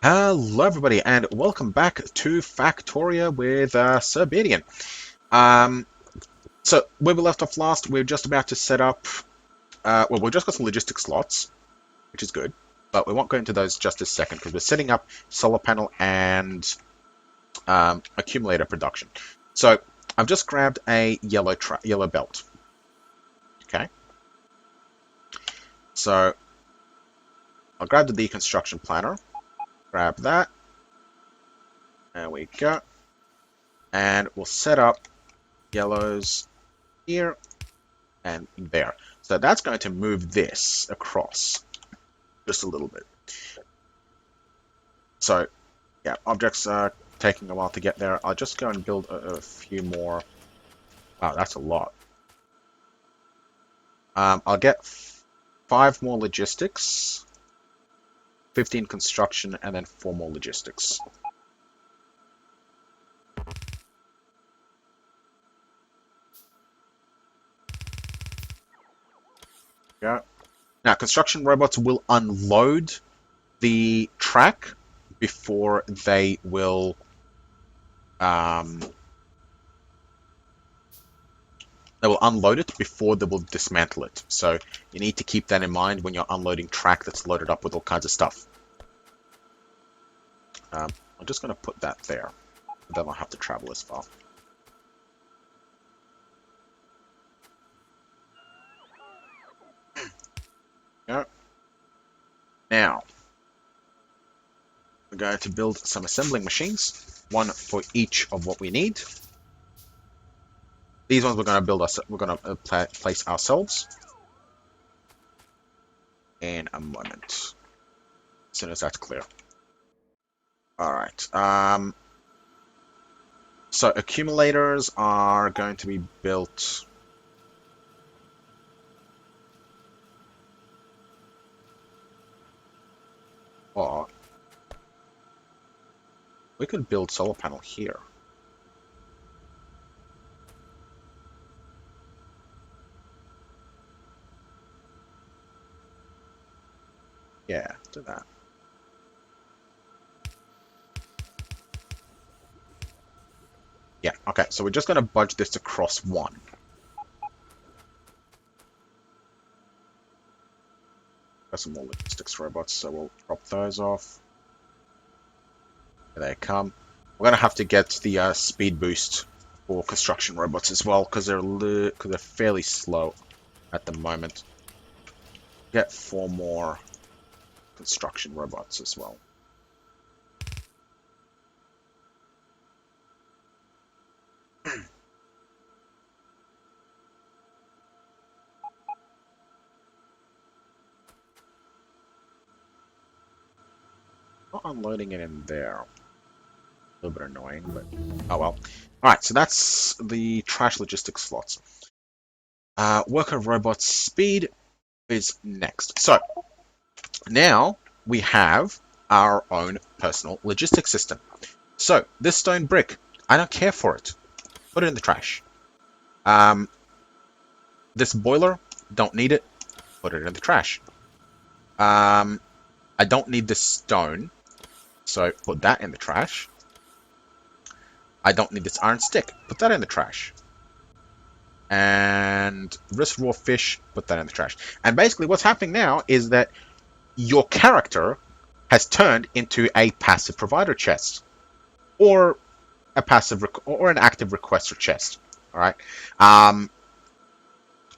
Hello, everybody, and welcome back to Factorio with Sir Bedian. Um, so where we left off last, we're just about to set up. Well, we've just got some logistic slots, which is good, but we won't go into those just a second because we're setting up solar panel and accumulator production. So I've just grabbed a yellow belt. Okay, so I'll grab the deconstruction planner. Grab that. There we go, and we'll set up yellows here and there. So that's going to move this across just a little bit. So yeah, objects are taking a while to get there. I'll just go and build a few more. Wow, that's a lot. I'll get 5 more logistics, 15 construction, and then 4 more logistics. Yeah. Now, construction robots will unload the track before they will unload it before they will dismantle it. So you need to keep that in mind when you're unloading track that's loaded up with all kinds of stuff. I'm just going to put that there. Then I'll have to travel as far. Yeah. Now, we're going to build some assembling machines, one for each of what we need. These ones we're going to build we're going to place ourselves in a moment, as soon as that's clear. All right. So accumulators are going to be built. Oh, we could build solar panel here. Yeah, do that. Yeah, okay, so we're just going to budge this across 1. Got some more logistics robots, so we'll drop those off. There they come. We're going to have to get the speed boost for construction robots as well, because they're fairly slow at the moment. Get 4 more construction robots as well. Not unloading it in there. A little bit annoying, but oh well. Alright, so that's the trash logistics slots. Worker robot speed is next. So now we have our own personal logistics system. So this stone brick, I don't care for it. Put it in the trash. This boiler, don't need it. Put it in the trash. I don't need this stone, so put that in the trash. I don't need this iron stick. Put that in the trash. And this raw fish, put that in the trash. And basically what's happening now is that your character has turned into a passive provider chest. Or a passive or an active requester chest. Alright.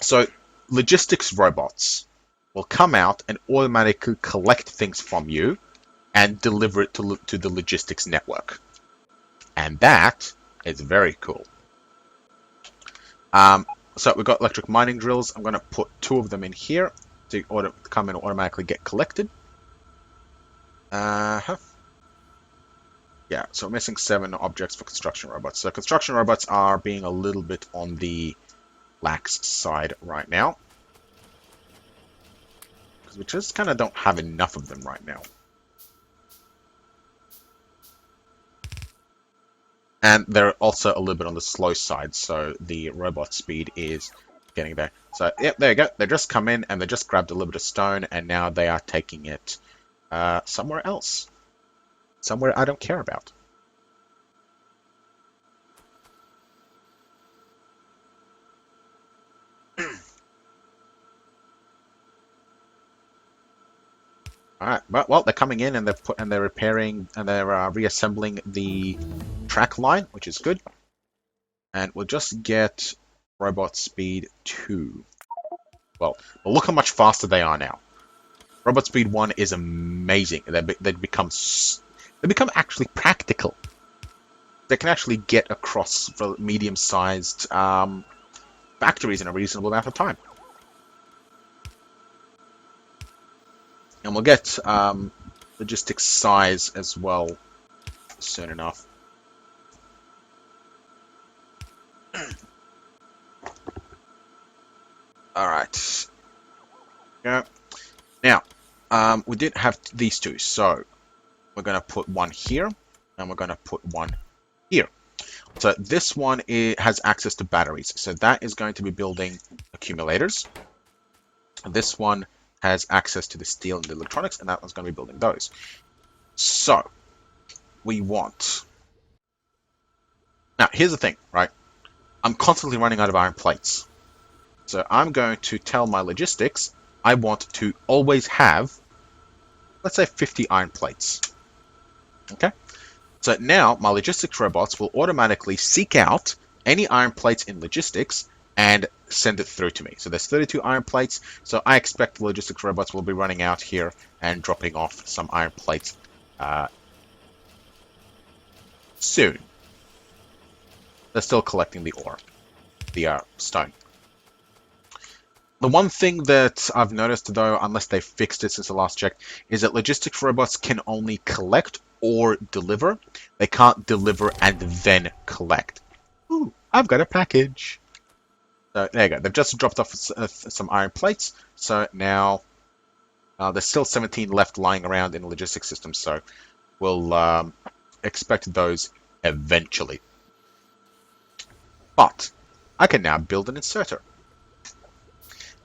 So logistics robots will come out and automatically collect things from you and deliver it to the logistics network. And that is very cool. So we've got electric mining drills. I'm going to put 2 of them in here to come and automatically get collected. Yeah, so we're missing 7 objects for construction robots. So construction robots are being a little bit on the lax side right now, because we just kind of don't have enough of them right now. And they're also a little bit on the slow side, so the robot speed is getting there. So, yep, there you go. They just come in and they just grabbed a little bit of stone, and now they are taking it somewhere else. somewhere I don't care about. All right, well, they're coming in and they're repairing and they're reassembling the track line, which is good. And we'll just get robot speed 2. Well, look how much faster they are now. Robot speed 1 is amazing. They become actually practical. They can actually get across medium-sized factories in a reasonable amount of time. And we'll get logistics size as well soon enough. All right. Yeah. Now, we did have these two, so we're going to put one here, and we're going to put one here. So this one has access to batteries, so that is going to be building accumulators. This one has access to the steel and the electronics, and that one's going to be building those. So we want... Now, here's the thing, right? I'm constantly running out of iron plates. So I'm going to tell my logistics I want to always have, let's say, 50 iron plates. Okay? So now my logistics robots will automatically seek out any iron plates in logistics and send it through to me. So there's 32 iron plates, so I expect the logistics robots will be running out here and dropping off some iron plates soon. They're still collecting the ore, the stone. The one thing that I've noticed, though, unless they fixed it since the last check, is that logistics robots can only collect or deliver. They can't deliver and then collect. Ooh, I've got a package. So there you go. They've just dropped off some iron plates. So now there's still 17 left lying around in the logistics system. So we'll expect those eventually. But I can now build an inserter.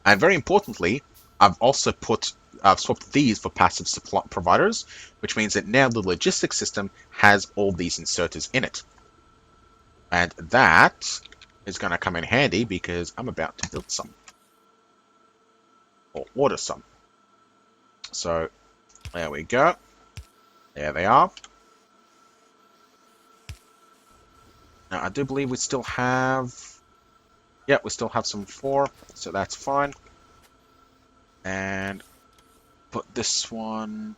And very importantly, I've swapped these for passive supply providers, which means that now the logistics system has all these inserters in it. And that is going to come in handy because I'm about to build some. Or order some. So, there we go. There they are. Now, I do believe we still have... Yep, we still have some 4, so that's fine. And put this one...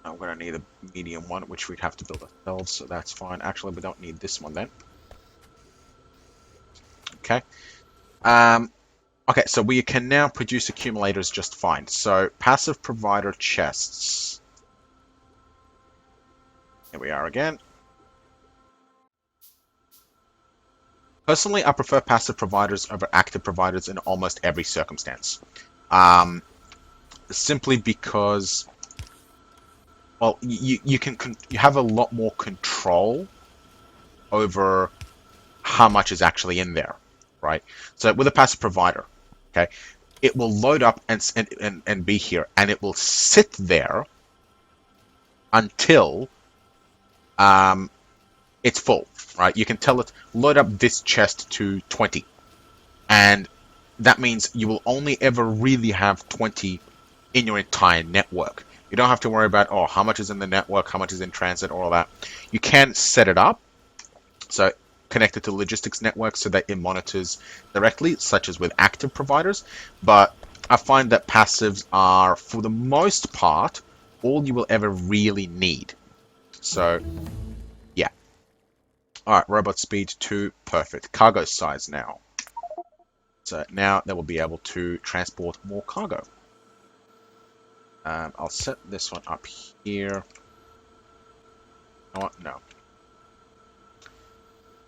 I'm going to need a medium one, which we'd have to build ourselves, so that's fine. Actually, we don't need this one then. Okay. Okay, so we can now produce accumulators just fine. So, passive provider chests. Here we are again. Personally, I prefer passive providers over active providers in almost every circumstance. Simply because, well, you have a lot more control over how much is actually in there, right? So with a passive provider, okay, it will load up and be here, and it will sit there until it's full, right? You can tell it, load up this chest to 20. And that means you will only ever really have 20 in your entire network. You don't have to worry about, oh, how much is in the network, how much is in transit, all that. You can set it up, so connect it to logistics network so that it monitors directly, such as with active providers. But I find that passives are, for the most part, all you will ever really need. So, yeah. Alright, robot speed 2, perfect. Cargo size now. So now they will be able to transport more cargo. I'll set this one up here. Oh, no.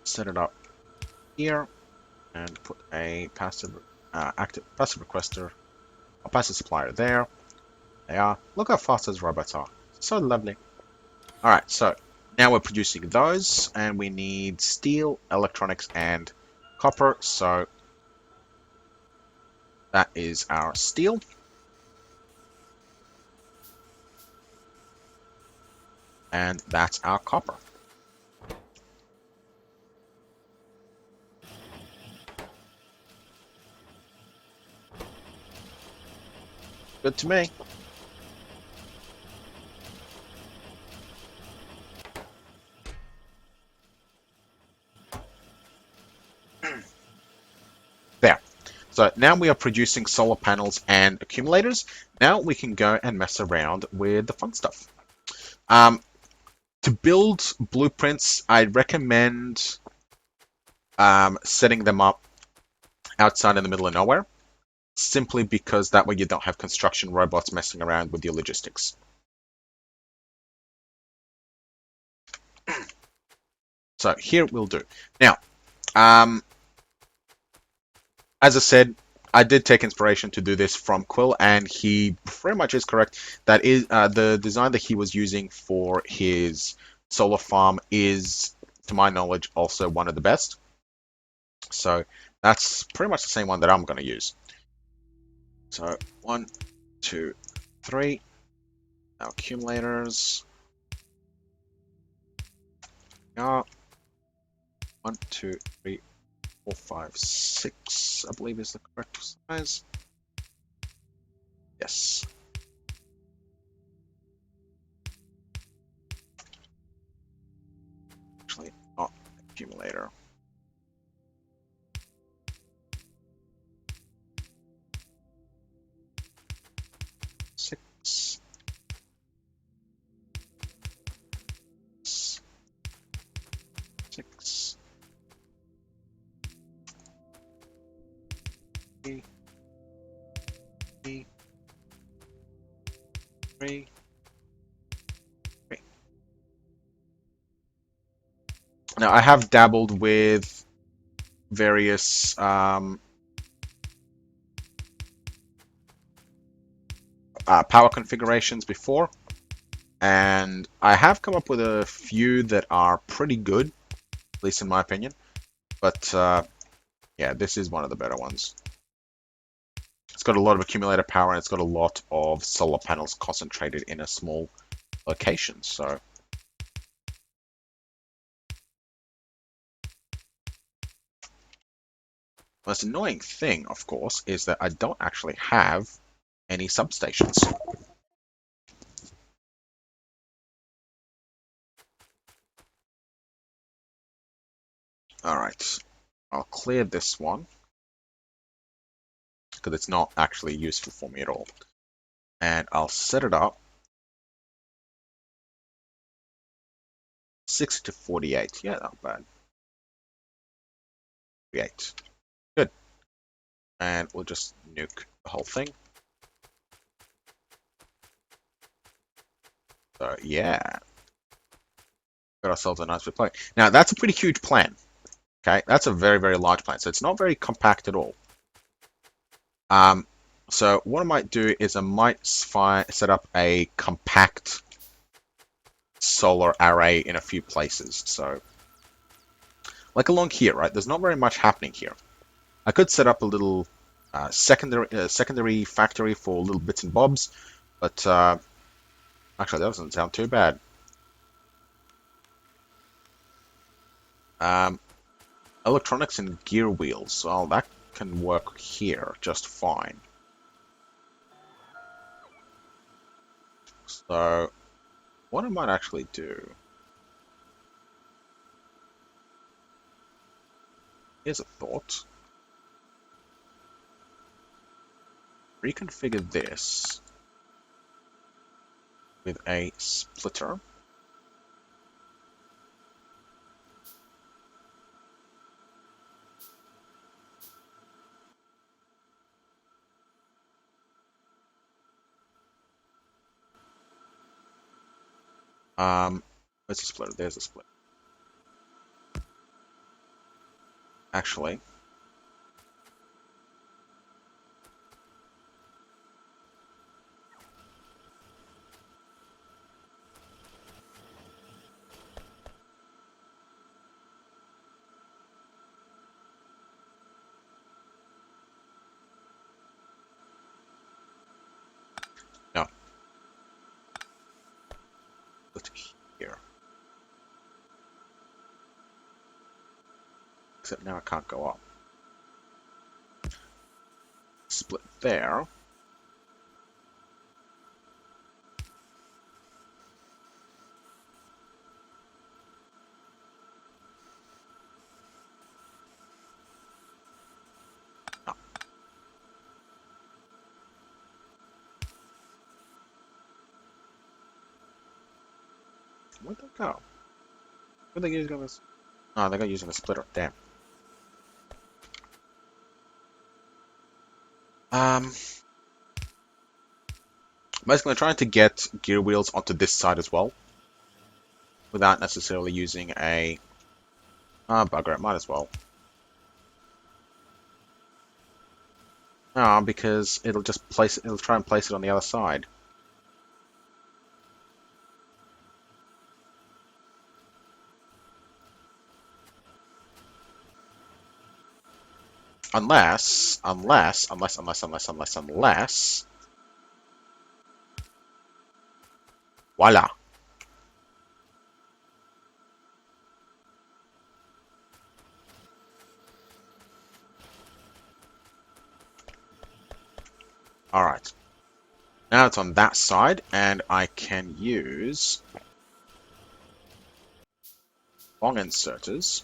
Set it up here and put a passive requester, a passive supplier there. They are. Look how fast those robots are. So lovely. Alright, so now we're producing those, and we need steel, electronics, and copper. So that is our steel. And that's our copper. Good to me. There. So now we are producing solar panels and accumulators. Now we can go and mess around with the fun stuff. To build blueprints, I'd recommend setting them up outside in the middle of nowhere, simply because that way you don't have construction robots messing around with your logistics. So here we'll do. Now, as I said, I did take inspiration to do this from Quill, and he pretty much is correct. That is the design that he was using for his solar farm is, to my knowledge, also one of the best. So that's pretty much the same one that I'm going to use. So 1, 2, 3. Now accumulators. Yeah. 1, 2, 3, 4, 5, 6. I believe is the correct size. Yes. Actually, not accumulator. 6. 6. 3. 3. 3. Now, I have dabbled with various power configurations before, and I have come up with a few that are pretty good, at least in my opinion. But yeah, this is one of the better ones. It's got a lot of accumulator power, and it's got a lot of solar panels concentrated in a small location. So most annoying thing, of course, is that I don't actually have any substations. Alright, I'll clear this one, because it's not actually useful for me at all. And I'll set it up 60 to 48. Yeah, not bad. 48. Good. And we'll just nuke the whole thing. So yeah, got ourselves a nice replay. Now that's a pretty huge plan. Okay, that's a very, very large plan. So it's not very compact at all. So what I might do is I might set up a compact solar array in a few places. So like along here, right? There's not very much happening here. I could set up a little secondary factory for little bits and bobs, but actually that doesn't sound too bad. Electronics and gear wheels. Well, that can work here just fine. So, what I might actually do... Here's a thought. Reconfigure this with a splitter. Where's the splitter? There's a splitter. Actually, no. Put it here. Except now I can't go up. Split there. Oh. Where'd they go? Where'd they using this? Oh, they got using the splitter. Damn. Basically, I'm trying to get gear wheels onto this side as well, without necessarily using a... Ah, bugger, it might as well. No, because it'll just place it, it'll try and place it on the other side. Unless... Voila! Alright. Now it's on that side, and I can use long inserters.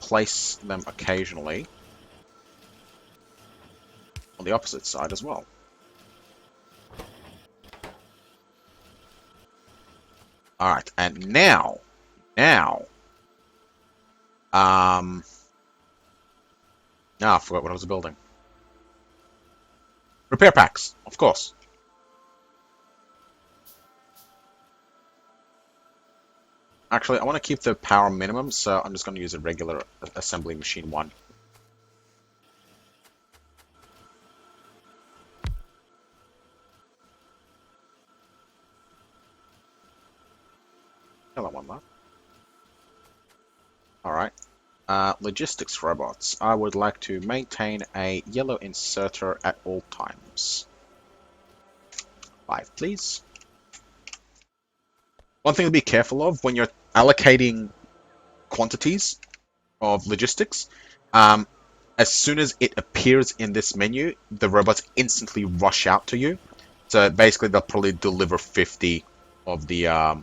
Place them occasionally on the opposite side as well. Alright, and now, I forgot what I was building. Repair packs, of course. Actually, I want to keep the power minimum, so I'm just going to use a regular assembly machine 1. Hello, one left. Alright. Logistics robots. I would like to maintain a yellow inserter at all times. 5, please. One thing to be careful of when you're allocating quantities of logistics, as soon as it appears in this menu, the robots instantly rush out to you. So basically, they'll probably deliver 50 of the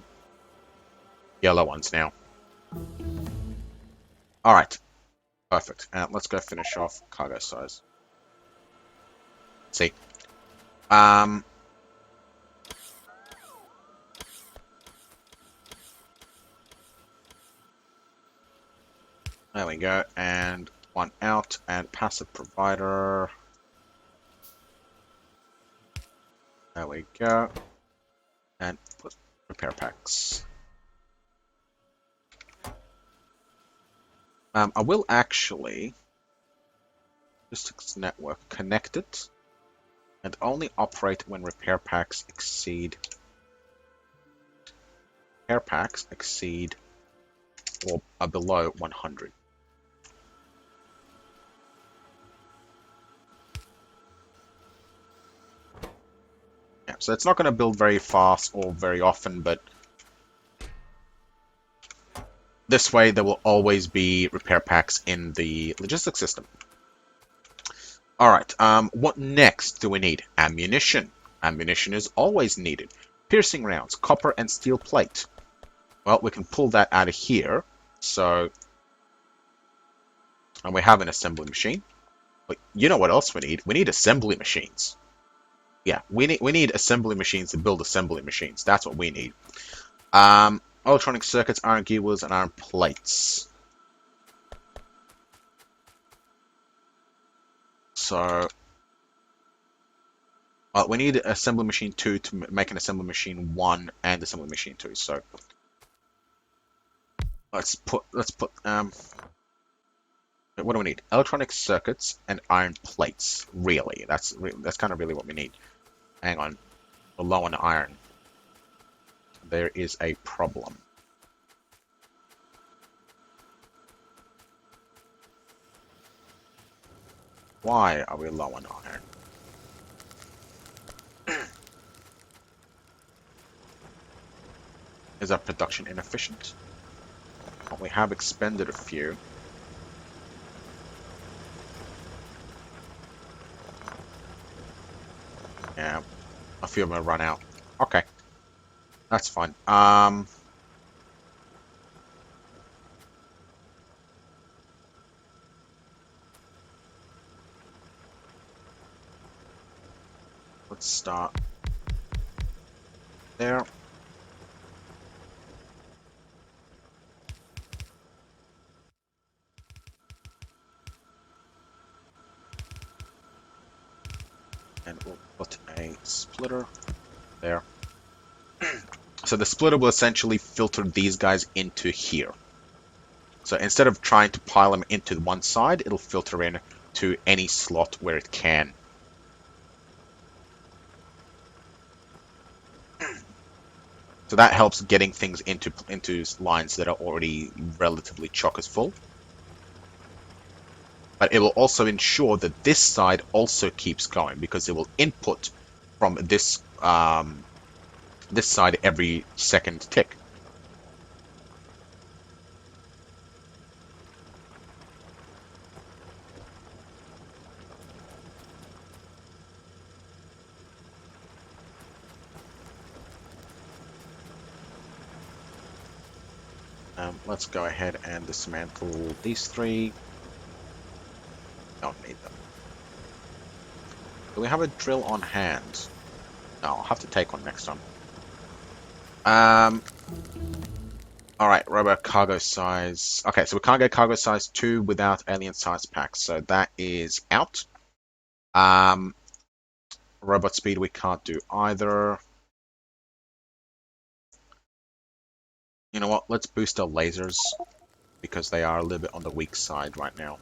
yellow ones now. Alright. Perfect. And let's go finish off cargo size. See. There we go. And one out. And passive provider. There we go. And put repair packs. I will actually logistics network connect it and only operate when repair packs exceed or are below 100. Yeah, so it's not going to build very fast or very often, but this way there will always be repair packs in the logistics system. Alright, what next do we need? Ammunition. Ammunition is always needed. Piercing rounds, copper and steel plate. Well, we can pull that out of here. So, and we have an assembly machine. But you know what else we need? We need assembly machines. Yeah, we need assembly machines to build assembly machines. That's what we need. Electronic circuits, iron gear wheels, and iron plates. So, we need assembly machine 2 to make an assembly machine 1 and assembly machine 2. So, let's put what do we need? Electronic circuits and iron plates. Really, that's kind of really what we need. Hang on, we're low on iron. There is a problem. Why are we low on iron? Is our production inefficient? Well, we have expended a few. Yeah, a few of them run out. Okay, that's fine. Let's start there. And we'll put a splitter there. So the splitter will essentially filter these guys into here. So instead of trying to pile them into one side, it'll filter in to any slot where it can. So that helps getting things into lines that are already relatively chock as full. But it will also ensure that this side also keeps going because it will input from this side every second tick. Let's go ahead and dismantle these three. Don't need them. Do we have a drill on hand? No, I'll have to take one next time. Alright, robot cargo size. Okay, so we can't get cargo size 2 without alien size packs, so that is out. Robot speed we can't do either. You know what? Let's boost our lasers because they are a little bit on the weak side right now.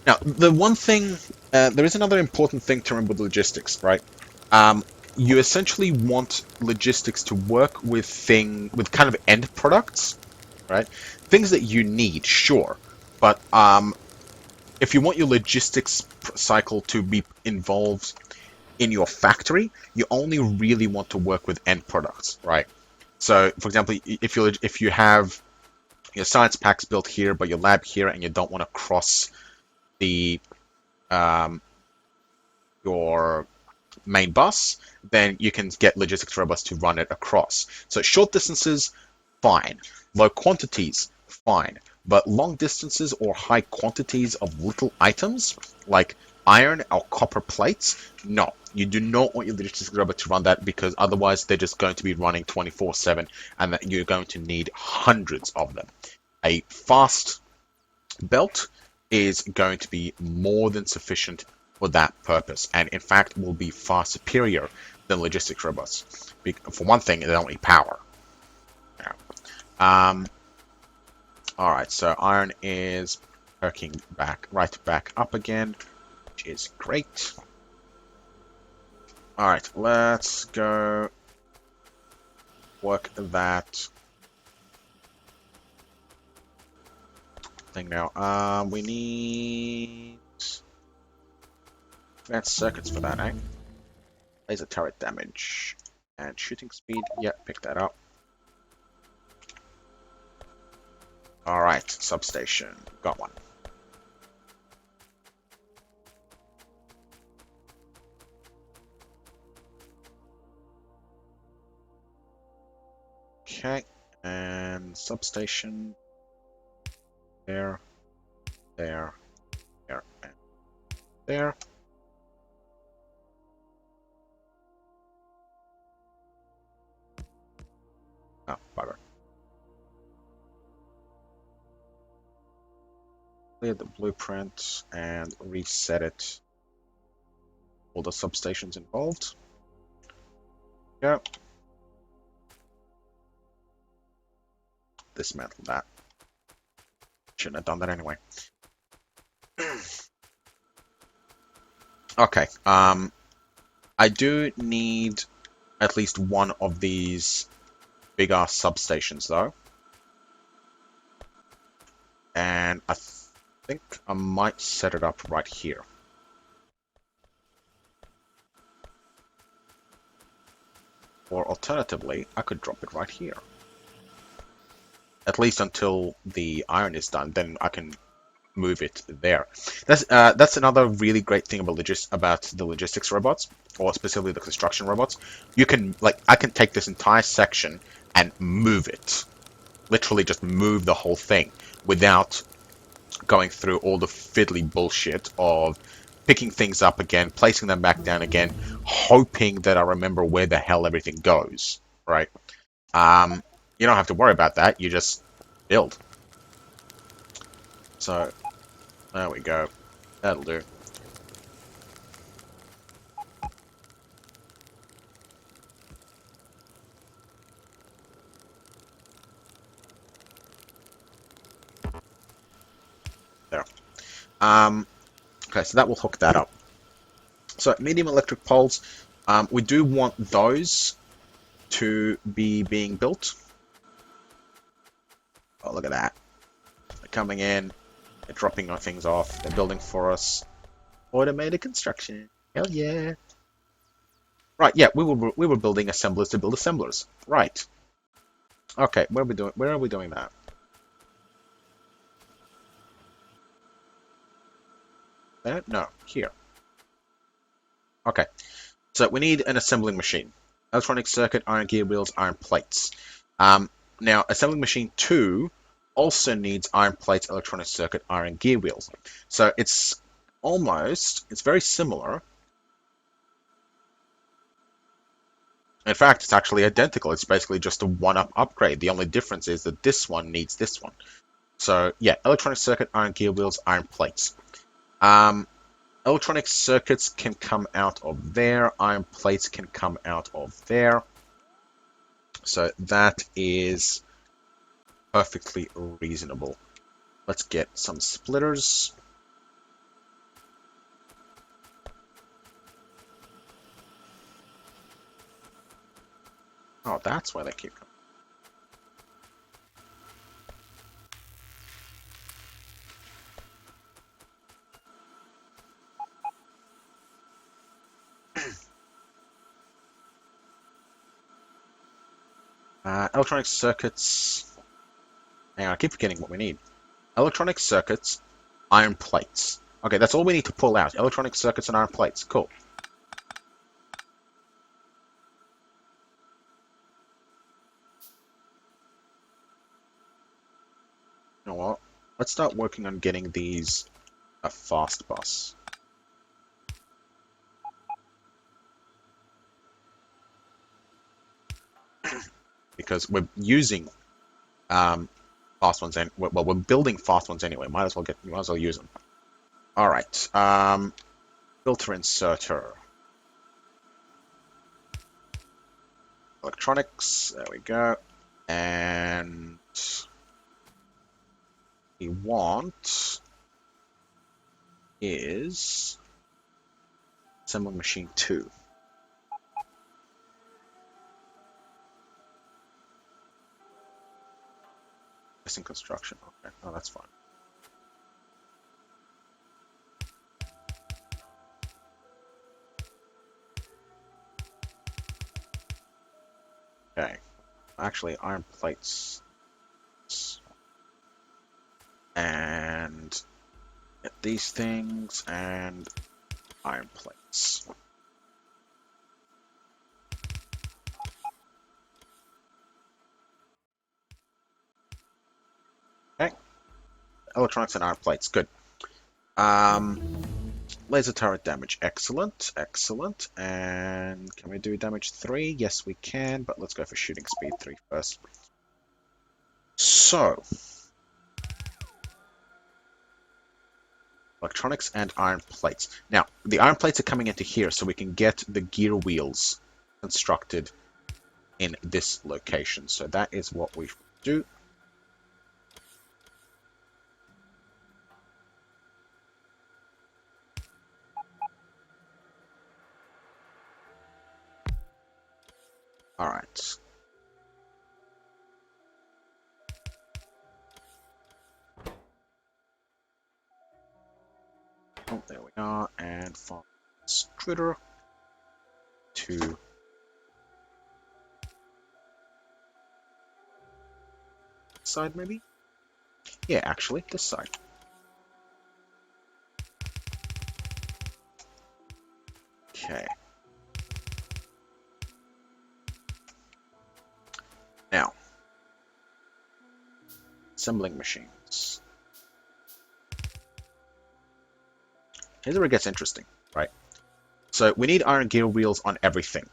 Now, the one thing, there is another important thing to remember with logistics, right? You essentially want logistics to work with kind of end products, right? Things that you need, sure, but if you want your logistics cycle to be involved in your factory, you only really want to work with end products, right? So, for example, if you have your science packs built here, but your lab here, and you don't want to cross the um, your main bus, then you can get logistics robots to run it across. So short distances, fine. Low quantities, fine. But long distances or high quantities of little items, like iron or copper plates, no. You do not want your logistics robot to run that because otherwise they're just going to be running 24/7 and that you're going to need hundreds of them. A fast belt is going to be more than sufficient for that purpose, and in fact will be far superior than logistics robots. For one thing, they don't need power. Yeah. All right, so iron is perking right back up again, which is great. All right, let's go work that thing now. We need advanced circuits for that, eh? Laser turret damage and shooting speed. Yep, pick that up. All right, substation. Got one. Okay, and substation. There, there, there, and there. Oh, bugger. Clear the blueprint and reset it. All the substations involved. Yep. Dismantle that. Shouldn't have done that anyway. Okay. I do need at least one of these big ass substations though. And I think I might set it up right here. Or alternatively, I could drop it right here. At least until the iron is done, then I can move it there. That's another really great thing about the logistics robots, or specifically the construction robots. You can I can take this entire section and move it. Literally just move the whole thing without going through all the fiddly bullshit of picking things up again, placing them back down again, hoping that I remember where the hell everything goes, right? Um, you don't have to worry about that. You just build. So there we go. That'll do. There. Okay, so that will hook that up. So medium electric poles, we do want those to be being built. Oh, look at that. They're coming in, they're dropping our things off, they're building for us. Automated construction. Hell yeah. Right, yeah, we were building assemblers to build assemblers. Right. Okay, where are we doing that? There? No, here. Okay. So we need an assembling machine. Electronic circuit, iron gear wheels, iron plates. Now, assembling machine 2 also needs iron plates, electronic circuit, iron gear wheels. So it's very similar. In fact, it's actually identical. It's basically just a one-up upgrade. The only difference is that this one needs this one. So yeah, electronic circuit, iron gear wheels, iron plates. Um, Electronic circuits can come out of there. Iron plates can come out of there. So that is perfectly reasonable. Let's get some splitters. Oh, that's why they keep coming. Electronic circuits. Hang on, I keep forgetting what we need. Electronic circuits, iron plates. Okay, that's all we need to pull out. Electronic circuits and iron plates. Cool. You know what? Let's start working on getting these a fast bus. Because we're using fast ones, and well, we're building fast ones anyway. Might as well use them. All right. Filter inserter. Electronics. There we go. And we want is assembling machine 2. Missing construction. Okay. Oh, that's fine. Okay. Actually, iron plates. And get these things and iron plates. Okay. Electronics and iron plates. Good. Laser turret damage. Excellent. Excellent. And can we do damage 3? Yes, we can, but let's go for shooting speed 3 first. So, electronics and iron plates. Now, the iron plates are coming into here, so we can get the gear wheels constructed in this location. So that is what we do. All right. Oh, there we are. And from Stritter to side, maybe? Yeah, actually, this side. Okay. Now, assembling machines. Here's where it gets interesting, right? So we need iron gear wheels on everything,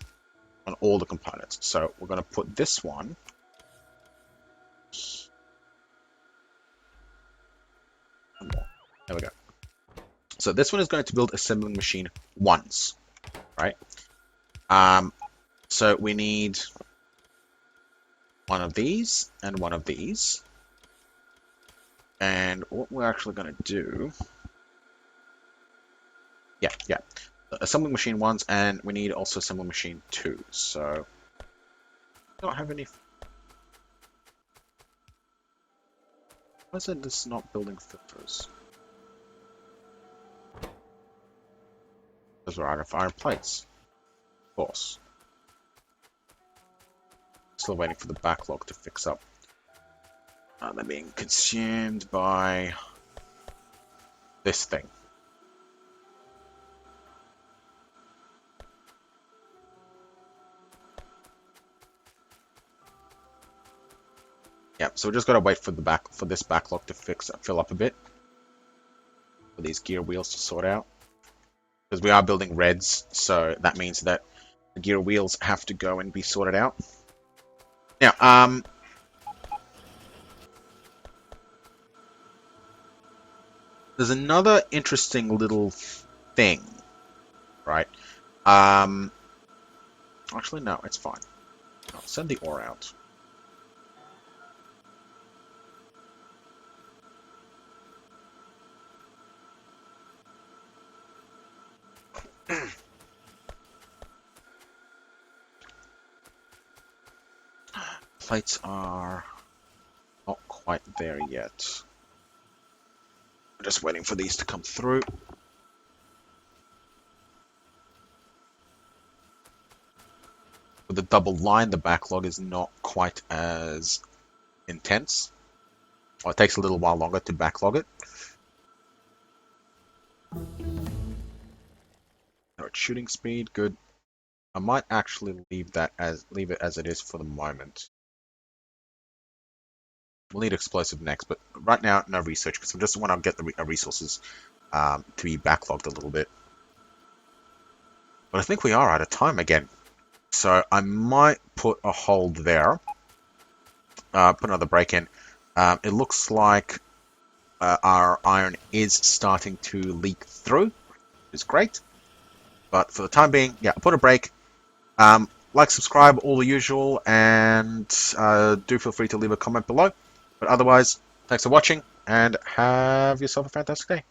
on all the components. So we're going to put this one. One more. There we go. So this one is going to build assembling machine once, right? So we need one of these and one of these. And what we're actually going to do... Yeah. Assembling machine ones, and we need also assembling machine 2. So... I don't have any... Why is it this not building filters? Because we're out of iron plates. Of course. Still waiting for the backlog to fix up. They're being consumed by this thing. Yeah, so we just gotta wait for this backlog to fill up a bit. For these gear wheels to sort out. Because we are building reds, so that means that the gear wheels have to go and be sorted out. Now, there's another interesting little thing, right? Actually, no, it's fine. I'll send the ore out. Plates are not quite there yet. I'm just waiting for these to come through. With the double line, the backlog is not quite as intense. Well, it takes a little while longer to backlog it. Alright, shooting speed, good. I might actually leave it as it is for the moment. We'll need explosive next, but right now, no research, because I just want to get the resources to be backlogged a little bit. But I think we are out of time again. So I might put a hold there. Put another break in. It looks like our iron is starting to leak through, which is great. But for the time being, yeah, I'll put a break. Like, subscribe, all the usual, and do feel free to leave a comment below. But otherwise, thanks for watching, and have yourself a fantastic day.